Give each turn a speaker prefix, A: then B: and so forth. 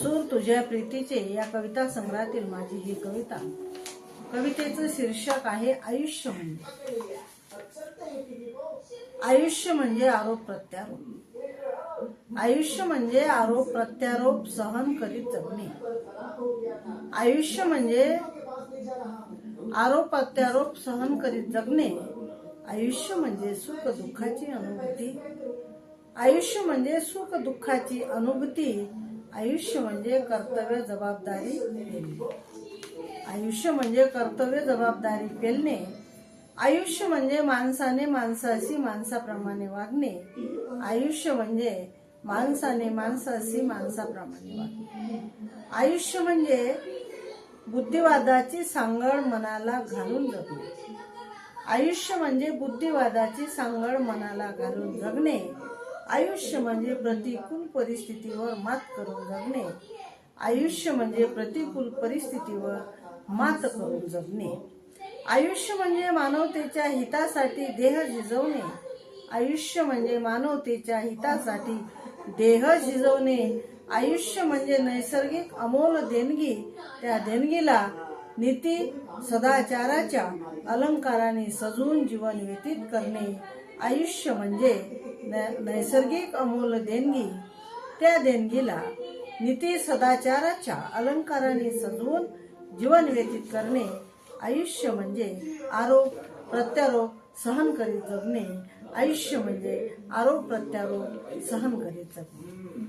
A: सूर तुझ्या प्रीतीचे या कविता संग्रहातील माझी ही कविता. कवितेचं शीर्षक आहे आयुष्य म्हणजे. आयुष्य म्हणजे आरोप प्रत्यारोप. आयुष्य म्हणजे आरोप प्रत्यारोप सहन करीत जगणे. आयुष्य म्हणजे आरोप प्रत्यारोप सहन करीत जगणे. आयुष्य म्हणजे सुख दुःखाची अनुभूती. आयुष्य म्हणजे सुख दुःखाची अनुभूती. आयुष्य म्हणजे कर्तव्य जबाबदारी पेलणे. आयुष्य म्हणजे कर्तव्य जबाबदारी पेलणे. आयुष्य म्हणजे माणसाने माणसाशी माणसाप्रमाणे वागणे. आयुष्य म्हणजे माणसाने माणसाशी माणसाप्रमाणे वागणे. आयुष्य म्हणजे बुद्धिवादाची सांगड मनाला घालून जगणे. आयुष्य म्हणजे बुद्धिवादाची सांगड मनाला घालून जगणे. आयुष्य म्हणजे प्रतिकूल परिस्थितीवर मात करून जगणे. आयुष्य म्हणजे प्रतिकूल परिस्थितीवर मात करून जगणे. आयुष्य म्हणजे मानवतेच्या हितासाठी देह झिजवणे. आयुष्य म्हणजे मानवतेच्या हितासाठी देह झिजवणे. आयुष्य म्हणजे नैसर्गिक अमोल देणगी. त्या देणगीला नीती सदाचाराच्या अलंकाराने सजवून जीवन व्यतीत करणे. आयुष्य म्हणजे नैसर्गिक अमोल देणगी. त्या देणगीला नीती सदाचाराच्या अलंकाराने सजवून जीवन व्यतीत करणे. आयुष्य म्हणजे आरोप प्रत्यारोप सहन करीत जगणे. आयुष्य म्हणजे आरोप प्रत्यारोप सहन करीत जगणे.